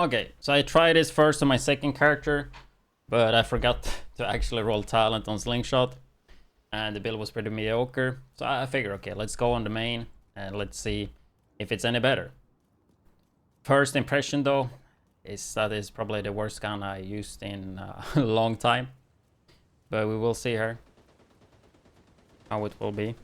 Okay, so I tried this first on my second character, but I forgot to actually roll talent on Slingshot, and the build was pretty mediocre. So I figured, okay, let's go on the main and let's see if it's any better. First impression though is that is probably the worst gun I used in a long time, but we will see here how it will be.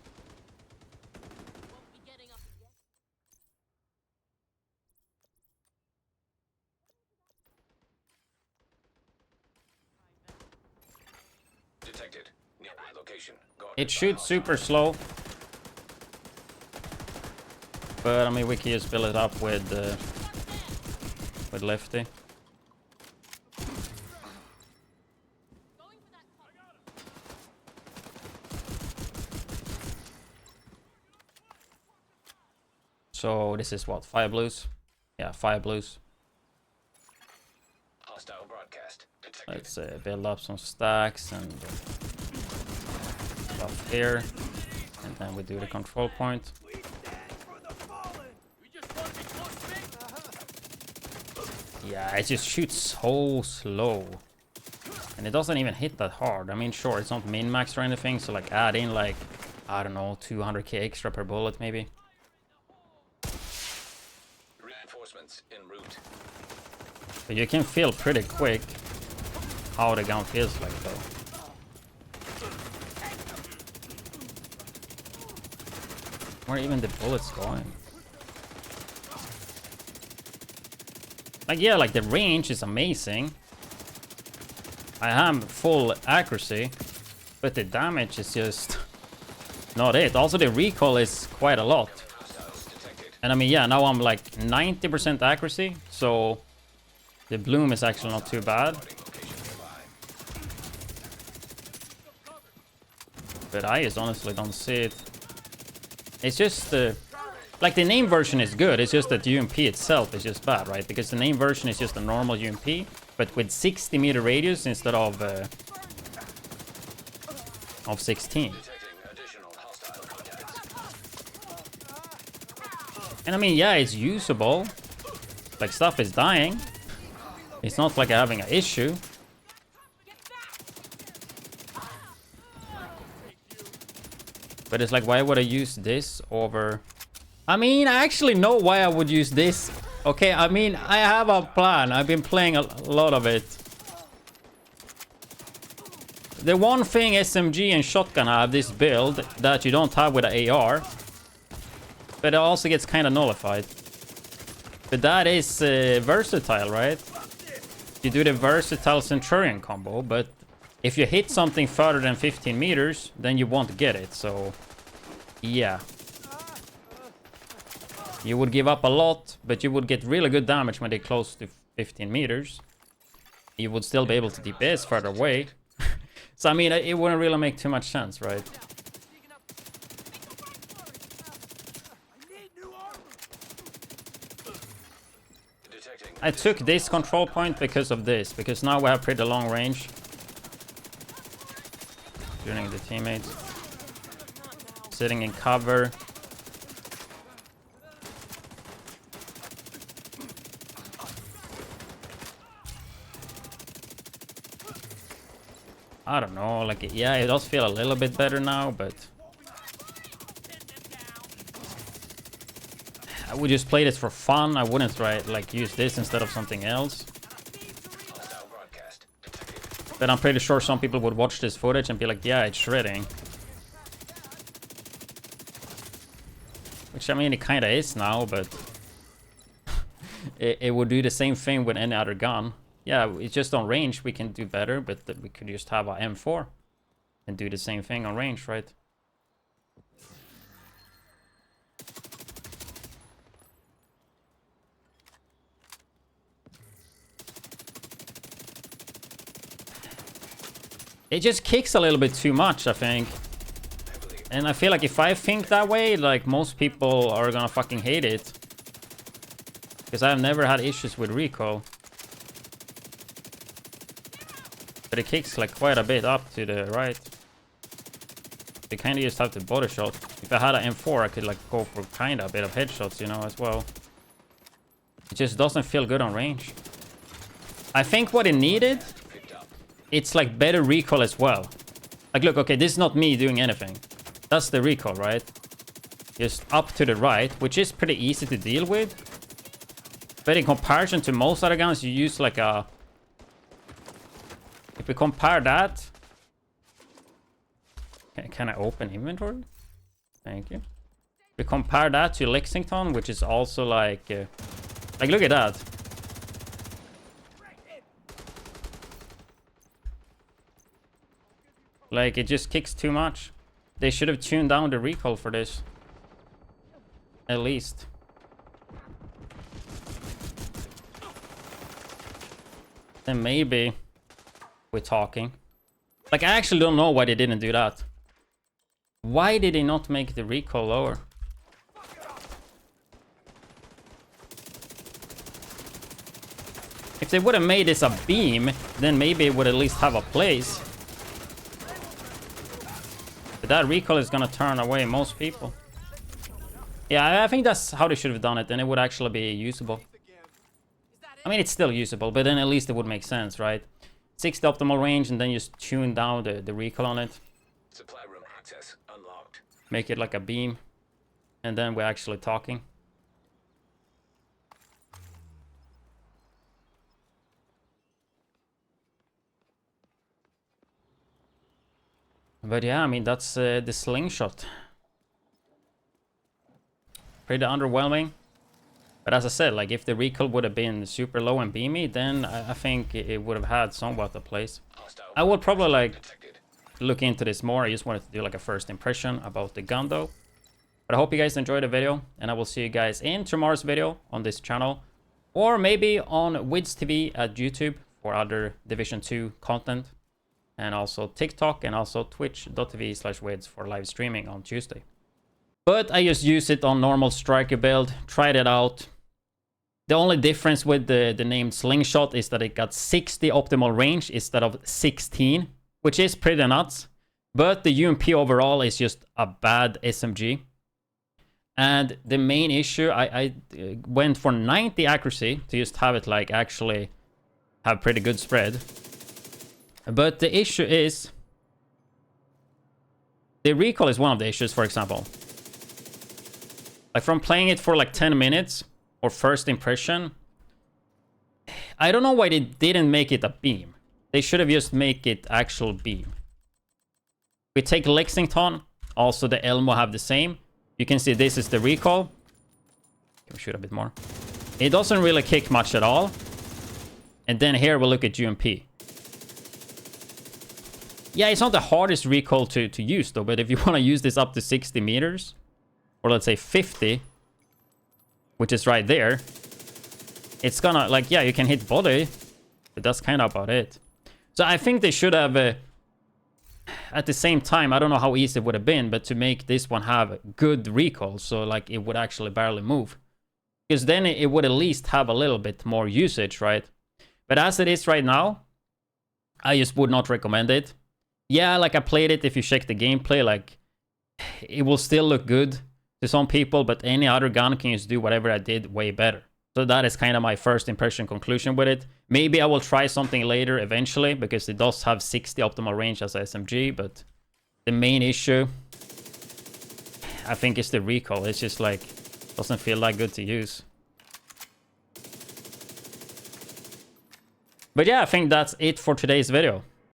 Detected. Nearby location. It shoots super slow, but I mean we can just fill it up with Lefty. So this is what, 5 blues? Yeah, 5 blues. Hostile broadcast. Detected. Let's build up some stacks and stuff here, and then we do the control point. Yeah, it just shoots so slow, and it doesn't even hit that hard. I mean, sure, it's not min-max or anything, so like add in like, I don't know, 200k extra per bullet maybe. Reinforcements en route. But you can feel pretty quick how the gun feels like though. Where are even the bullets going? Like, yeah, like the range is amazing. I have full accuracy, but the damage is just not it. Also, the recoil is quite a lot. And I mean, yeah, now I'm like 90% accuracy, so the bloom is actually not too bad. But I just honestly don't see it. It's just like the name version is good, it's just that UMP itself is just bad, right? Because the name version is just a normal UMP, but with 60 meter radius instead of 16. And I mean, yeah, it's usable. Like, stuff is dying. It's not like I'm having an issue. But it's like, why would I use this over... I mean, I actually know why I would use this. Okay, I mean, I have a plan. I've been playing a lot of it. The one thing SMG and shotgun have this build that you don't have with an AR. But it also gets kind of nullified. But that is versatile, right? You do the versatile Centurion combo, but if you hit something further than 15 meters, then you won't get it, so... yeah. You would give up a lot, but you would get really good damage when they close to 15 meters. You would still be able to DPS further away. So, I mean, it wouldn't really make too much sense, right? I took this control point because of this, because now we have pretty long range. Shooting the teammates. Sitting in cover. I don't know, like, yeah, it does feel a little bit better now, but... I would just play this for fun. I wouldn't like use this instead of something else. But I'm pretty sure some people would watch this footage and be like, yeah, it's shredding. Which, I mean, it kind of is now, but... it would do the same thing with any other gun. Yeah, it's just on range we can do better, but we could just have a M4 and do the same thing on range, right? It just kicks a little bit too much, I think. And I feel like if I think that way, like, most people are gonna fucking hate it. Because I've never had issues with recoil. But it kicks like quite a bit up to the right. You kind of just have to body shot. If I had an M4, I could like go for kind of a bit of headshots, you know, as well. It just doesn't feel good on range. I think what it needed, it's like better recoil as well. Like, look, okay, this is not me doing anything. That's the recoil, right? Just up to the right, which is pretty easy to deal with. But in comparison to most other guns, you use like a... If we compare that... Can I open inventory? Thank you. If we compare that to Lexington, which is also like... look at that. Like, it just kicks too much. They should have tuned down the recoil for this. At least. Then maybe we're talking. Like, I actually don't know why they didn't do that. Why did they not make the recoil lower? If they would have made this a beam, then maybe it would at least have a place. But that recoil is gonna turn away most people. Yeah, I think that's how they should have done it, then it would actually be usable. I mean, it's still usable, but then at least it would make sense, right? 60 optimal range, and then just tune down the recoil on it. Supply room access unlocked. Make it like a beam. And then we're actually talking. But yeah, I mean, that's the Slingshot. Pretty underwhelming. But as I said, like, if the recoil would have been super low and beamy, then I think it would have had somewhat a place. I would probably, like, look into this more. I just wanted to do, like, a first impression about the gun, though. But I hope you guys enjoyed the video, and I will see you guys in tomorrow's video on this channel. Or maybe on widdzTV at YouTube for other Division 2 content. And also TikTok and also twitch.tv/widz for live streaming on Tuesday. But I just use it on normal striker build, tried it out. The only difference with the named Slingshot is that it got 60 optimal range instead of 16, which is pretty nuts. But the UMP overall is just a bad SMG. And the main issue, I went for 90 accuracy to just have it like actually have pretty good spread. But the issue is, the recoil is one of the issues, for example. Like, from playing it for like 10 minutes, or first impression, I don't know why they didn't make it a beam. They should have just make it actual beam. We take Lexington, also the Elmo have the same. You can see this is the recoil. Can we shoot a bit more? It doesn't really kick much at all. And then here we'll look at UMP. Yeah, it's not the hardest recoil to use though, but if you want to use this up to 60 meters, or let's say 50, which is right there, it's gonna, like, yeah, you can hit body, but that's kind of about it. So I think they should have, at the same time, I don't know how easy it would have been, but to make this one have good recoil, so like it would actually barely move. Because then it would at least have a little bit more usage, right? But as it is right now, I just would not recommend it. Yeah, like, I played it, if you check the gameplay, like, it will still look good to some people, but any other gun can just do whatever I did way better. So that is kind of my first impression conclusion with it. Maybe I will try something later eventually, because it does have 60 optimal range as a SMG, but the main issue, I think, is the recoil. It's just like, doesn't feel that good to use. But yeah, I think that's it for today's video.